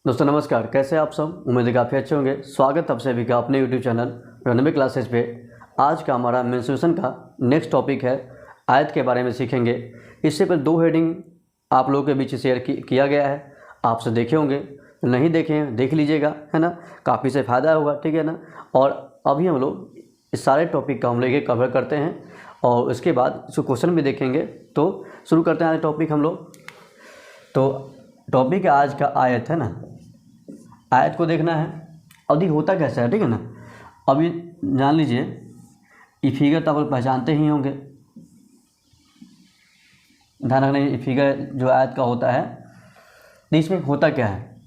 दोस्तों नमस्कार, कैसे आप सब। उम्मीद है काफ़ी अच्छे होंगे। स्वागत आप सभी का अपने यूट्यूब चैनल रनवे क्लासेस पे। आज का हमारा मेंस्ट्रुएशन का नेक्स्ट टॉपिक है, आयत के बारे में सीखेंगे। इससे पहले दो हेडिंग आप लोगों के बीच शेयर किया गया है, आपसे देखे होंगे, नहीं देखे हैं देख लीजिएगा, है ना। काफ़ी से फ़ायदा होगा, ठीक है ना। और अभी हम लोग इस सारे टॉपिक का हम लेके कवर करते हैं और उसके बाद इसको क्वेश्चन भी देखेंगे। तो शुरू करते हैं आज टॉपिक हम लोग। तो टॉपिक आज का आयत है ना। आयत को देखना है, अवधि होता कैसा है, ठीक है ना। अभी जान लीजिए, ये फिगर तो आप लोग पहचानते ही होंगे। ध्यान रखना, ये फिगर जो आयत का होता है, तो इसमें होता क्या है।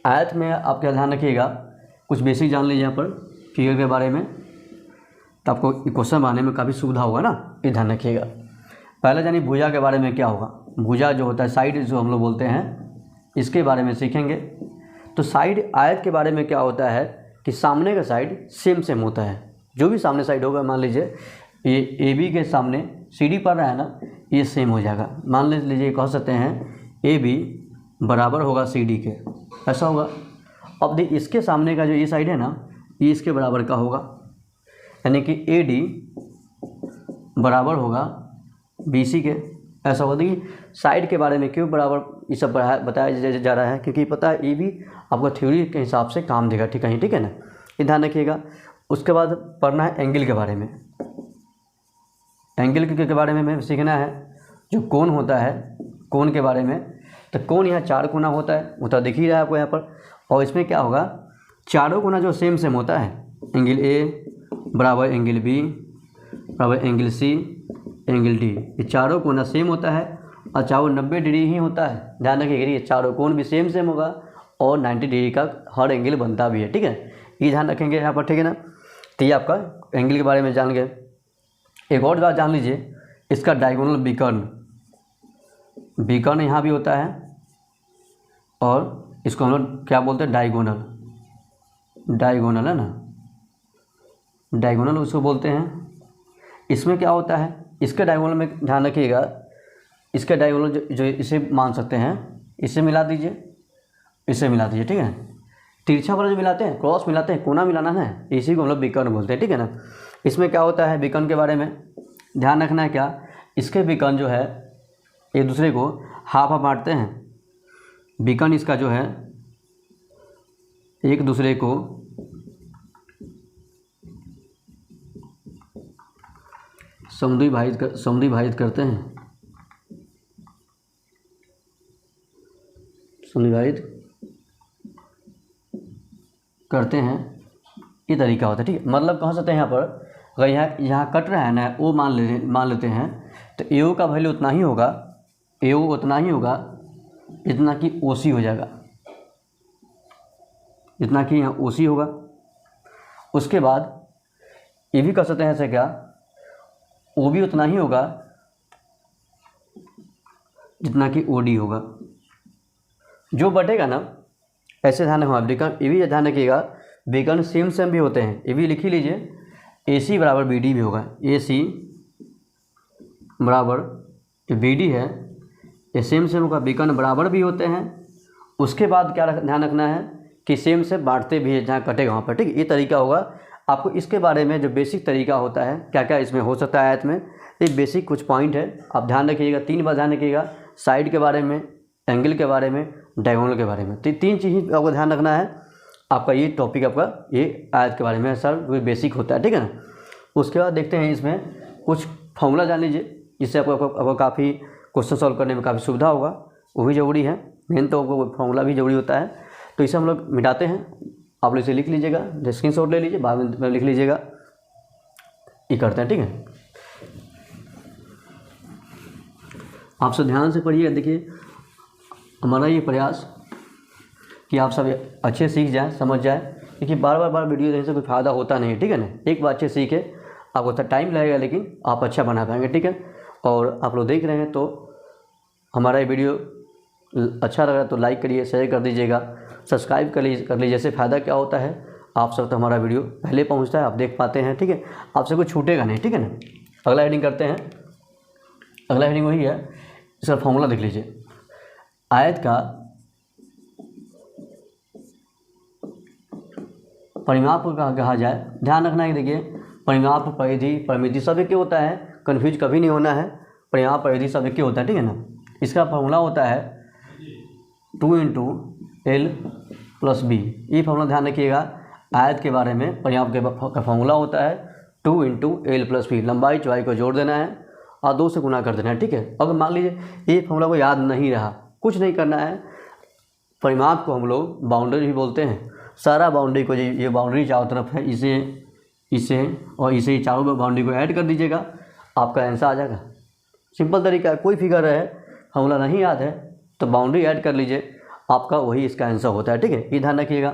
आयत में आप क्या ध्यान रखिएगा, कुछ बेसिक जान लीजिए यहाँ पर फिगर के बारे में, तो आपको क्वेश्चन बनाने में काफ़ी सुविधा होगा ना। ये ध्यान रखिएगा। पहले जानिए भुजा के बारे में क्या होगा। भुजा जो होता है, साइड जो हम लोग बोलते हैं, इसके बारे में सीखेंगे। तो साइड आयत के बारे में क्या होता है कि सामने का साइड सेम होता है। जो भी सामने साइड होगा, मान लीजिए ये ए बी के सामने सी डी पड़ रहा है ना, ये सेम हो जाएगा। मान लीजिए कह सकते हैं ए बी बराबर होगा सी डी के, ऐसा होगा। अब देखिए इसके सामने का जो ये साइड है ना, ये इसके बराबर का होगा, यानी कि ए डी बराबर होगा बी सी के, ऐसा होगा। देखिए साइड के बारे में क्यों बराबर ये सब बताया जा रहा है, क्योंकि पता है ये भी आपका थ्योरी के हिसाब से काम देगा, ठीक है ना। ये ध्यान रखिएगा। उसके बाद पढ़ना है एंगल के बारे में। एंगल के बारे में हमें सीखना है। जो कोण होता है, कोण के बारे में, तो कोण यहाँ 4 कोना होता है, वो तो दिख ही रहा है आपको यहाँ पर। और इसमें क्या होगा, चारों कोना जो सेम होता है। एंगल ए बराबर एंगल बी बराबर एंगल सी एंगल डी, ये चारों कोना सेम होता है और चारों 90 डिग्री ही होता है। ध्यान रखिएगा, ये चारों कोण भी सेम होगा और 90 डिग्री का हर एंगल बनता भी है, ठीक है। ये ध्यान रखेंगे यहाँ पर, ठीक है ना। तो ये आपका एंगल के बारे में जान गए। एक और बात जान लीजिए, इसका डायगोनल विकर्ण यहाँ भी होता है, और इसको हम लोग क्या बोलते हैं, डायगोनल है ना, डायगोनल उसको बोलते हैं। इसमें क्या होता है, इसके डायगोनल में ध्यान रखिएगा, इसके डायगोनल जो इसे मान सकते हैं, इसे मिला दीजिए, इसे मिला दीजिए, ठीक है। तिरछा वाला जो मिलाते हैं, क्रॉस मिलाते हैं, कोना मिलाना है, इसी को हम लोग विकर्ण बोलते हैं, ठीक है ना। इसमें क्या होता है, विकर्ण के बारे में ध्यान रखना है क्या, इसके विकर्ण जो है एक दूसरे को हाफ बांटते हैं। विकर्ण इसका जो है एक दूसरे को समद्विभाजित करते हैं, समद्विभाजित करते हैं। ये तरीका होता है, ठीक है। मतलब कह सकते हैं यहाँ पर, अगर यहाँ कट रहा है ना, वो मान लेते हैं, तो ए का वैल्यू उतना ही होगा, जितना कि ओ सी हो जाएगा, जितना कि यहाँ ओ सी होगा। उसके बाद ये भी कह सकते हैं ऐसे, क्या ओ भी उतना ही होगा जितना कि ओ डी होगा। जो बटेगा ना, ऐसे ध्यान रखना। विकर्ण ये भी ध्यान रखिएगा, विकर्ण सेम भी होते हैं। ये भी लिख ही लीजिए, ए सी बराबर बी डी भी होगा, ए सी बराबर बी डी है, ये सेम होगा। विकर्ण बराबर भी होते हैं। उसके बाद क्या ध्यान रखना है कि सेम से बांटते भी है, जहाँ कटेगा वहाँ पर, ठीक है। ये तरीका होगा आपको। इसके बारे में जो बेसिक तरीका होता है, क्या क्या इसमें हो सकता है आयत में, ये बेसिक कुछ पॉइंट है, आप ध्यान रखिएगा। 3 बार ध्यान रखिएगा, साइड के बारे में, एंगल के बारे में, डायगोनल के बारे में। तो 3 चीज़ आपको ध्यान रखना है। आपका ये टॉपिक, आपका ये आयत के बारे में सर वो बेसिक होता है, ठीक है ना। उसके बाद देखते हैं इसमें कुछ फॉर्मूला जान लीजिए, जिससे आपको काफ़ी क्वेश्चन सॉल्व करने में काफ़ी सुविधा होगा। वो भी ज़रूरी है, मेन तो आपको फॉर्मूला भी ज़रूरी होता है। तो इसे हम लोग मिटाते हैं। आप लोग इसे लिख लीजिएगा, स्क्रीनशॉट ले लीजिए, बाद में लिख लीजिएगा। ये करते हैं, ठीक है। आप सब ध्यान से पढ़िएगा। देखिए हमारा ये प्रयास कि आप सब अच्छे सीख जाएं, समझ जाएं, क्योंकि बार वीडियो देखने से कोई फ़ायदा होता नहीं है, ठीक है ना। एक बार अच्छे सीखे, आपको तो टाइम लगेगा, लेकिन आप अच्छा बना पाएंगे, ठीक है। और आप लोग देख रहे हैं तो हमारा ये वीडियो अच्छा लगा तो लाइक करिए, शेयर कर दीजिएगा, सब्सक्राइब कर लीजिए। जैसे फ़ायदा क्या होता है, आप सब तो हमारा वीडियो पहले पहुंचता है, आप देख पाते हैं, ठीक है। आपसे कुछ छूटेगा नहीं, ठीक है ना। अगला हेडिंग करते हैं। अगला हेडिंग वही है, इसका फॉर्मूला देख लीजिए। आयत का परिमाप को कहा जाए, ध्यान रखना है कि देखिए परिमाप, परिधि, परिमिति सब एक ही होता है, कन्फ्यूज कभी नहीं होना है। परिमाप, परिधि सब एक ही होता है, ठीक है ना। इसका फॉर्मूला होता है 2 × L + B। ये फॉर्मूला ध्यान रखिएगा। आयत के बारे में परिमाप का फॉर्मूला होता है 2 × L + B। लंबाई चौड़ाई को जोड़ देना है और 2 से गुना कर देना है, ठीक है। अगर मान लीजिए ये फॉर्मूला को याद नहीं रहा, कुछ नहीं करना है। परिमाप को हम लोग बाउंड्री भी बोलते हैं। सारा बाउंड्री को, ये बाउंड्री चारों तरफ है, इसे और इसे चारों बाउंड्री को ऐड कर दीजिएगा, आपका आंसर आ जाएगा। सिंपल तरीका है। कोई फिगर है, फॉर्मूला नहीं याद है तो बाउंड्री ऐड कर लीजिए, आपका वही इसका आंसर होता है, ठीक है। ये ध्यान रखिएगा।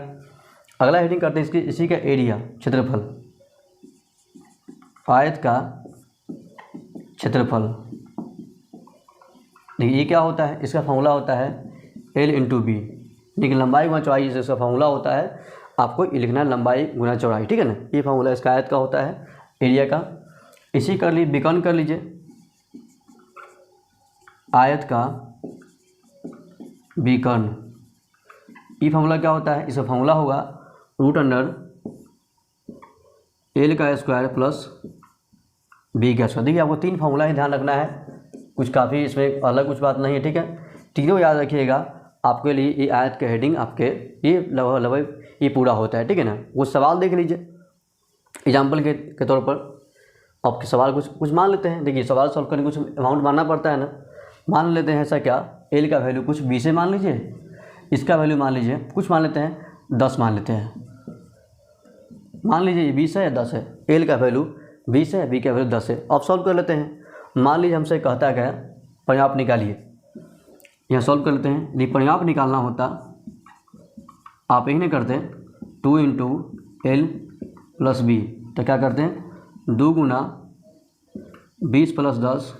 अगला हेडिंग करते हैं इसी का एरिया, क्षेत्रफल। आयत का क्षेत्रफल, देखिए ये क्या होता है, इसका फॉर्मूला होता है L × B। लेकिन लंबाई गुना चौड़ाई इसका फॉर्मूला होता है, आपको लिखना है लंबाई गुना चौड़ाई, ठीक है ना। ये फॉर्मूला इसका आयत का होता है, एरिया का। इसी कर लीजिए, विकर्ण कर लीजिए, आयत का विकर्ण। ये फॉर्मूला क्या होता है, इसका फॉर्मूला होगा √L² + B²। देखिए आपको 3 फॉर्मूला ही ध्यान रखना है, कुछ काफ़ी इसमें अलग कुछ बात नहीं है, ठीक है। तीनों याद रखिएगा, आपके लिए ये आयत के हेडिंग आपके ये लगभग ये पूरा होता है, ठीक है ना। वो सवाल देख लीजिए एग्जाम्पल के तौर पर। आपके सवाल कुछ मान लेते हैं। देखिए सवाल सॉल्व करने कुछ अमाउंट मानना पड़ता है ना। मान लेते हैं ऐसा क्या, L का वैल्यू कुछ 20 से मान लीजिए, इसका वैल्यू मान लीजिए कुछ मान लेते हैं 10 मान लेते हैं। मान लीजिए ये 20 है या 10 है, L का वैल्यू 20 है, B का वैल्यू 10 है। अब सॉल्व कर लेते हैं। मान लीजिए हमसे कहता है क्या, परिमाप निकालिए। यहाँ सॉल्व कर लेते हैं। यदि परिमाप निकालना होता आप यही नहीं करते 2 × L + B, तो क्या करते हैं 2 × 20 + 10,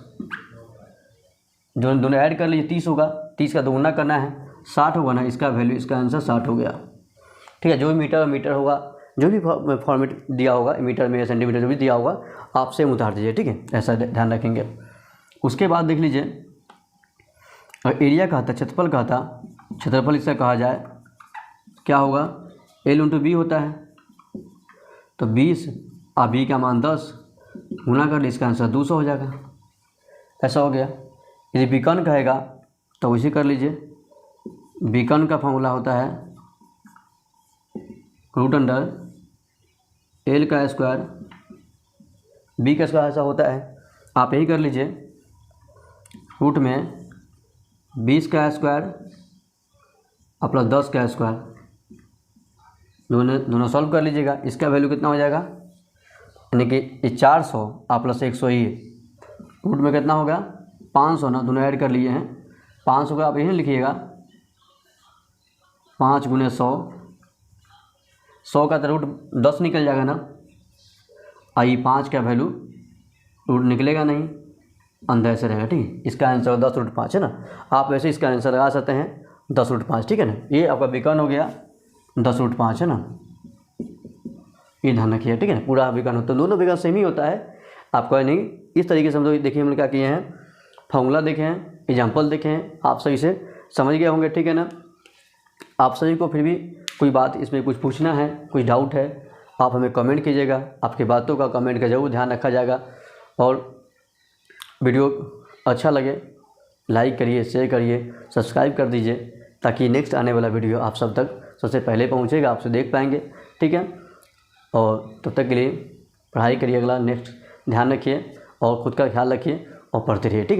जो दोनों ऐड कर लीजिए 30 होगा। 30 का दोगुना करना है 60 होगा ना, इसका वैल्यू, इसका आंसर 60 हो गया, ठीक है। जो भी मीटर होगा, जो भी फॉर्मेट दिया होगा, मीटर में या सेंटीमीटर जो भी दिया होगा, आप सेम उतार दीजिए, ठीक है। ऐसा ध्यान रखेंगे। उसके बाद देख लीजिए एरिया कहा था, क्षेत्रफल कहा था। क्षेत्रफल इसका कहा जाए क्या होगा, L × B होता है, तो 20 और B का मान 10 गुना कर, इसका आंसर 200 हो जाएगा। ऐसा हो गया। यदि विकर्ण कहेगा तो उसे कर लीजिए। विकर्ण का फॉर्मूला होता है √L² B² ऐसा होता है, आप यही कर लीजिए। रूट में 20 का स्क्वायर और प्लस 10 का स्क्वायर, दोनों सॉल्व कर लीजिएगा। इसका वैल्यू कितना हो जाएगा, यानी कि 400 और प्लस 100 रूट में कितना होगा 500 ना, दोनों ऐड कर लिए हैं। 500 का आप यही लिखिएगा 5 × 100, 100 का तो रूट 10 निकल जाएगा ना, आई 5 का वैल्यू रूट निकलेगा नहीं, अंदर से रहेगा, ठीक। इसका आंसर 10√5 है ना। आप वैसे इसका आंसर लगा सकते हैं 10√5, ठीक है ना। ये आपका विकर्ण हो गया 10√5 है ना, ये ध्यान रखिए, ठीक है ना। पूरा विकर्ण होता है, दोनों विकर्ण सेम ही होता है, आपको नहीं इस तरीके से हम लोग देखिए, हमने क्या किए हैं, फॉर्मूला देखे हैं, एग्जाम्पल देखे हैं, आप सही से समझ गए होंगे, ठीक है ना। आप सभी को फिर भी कोई बात इसमें कुछ पूछना है, कुछ डाउट है, आप हमें कमेंट कीजिएगा। आपकी बातों का कमेंट का जरूर ध्यान रखा जाएगा। और वीडियो अच्छा लगे लाइक करिए, शेयर करिए, सब्सक्राइब कर दीजिए, ताकि नेक्स्ट आने वाला वीडियो आप सब तक सबसे पहले पहुंचेगा, आपसे देख पाएंगे, ठीक है। और तब तक के लिए पढ़ाई करिए, अगला नेक्स्ट ध्यान रखिए और ख़ुद का ख्याल रखिए और पढ़ते रहिए, ठीक है।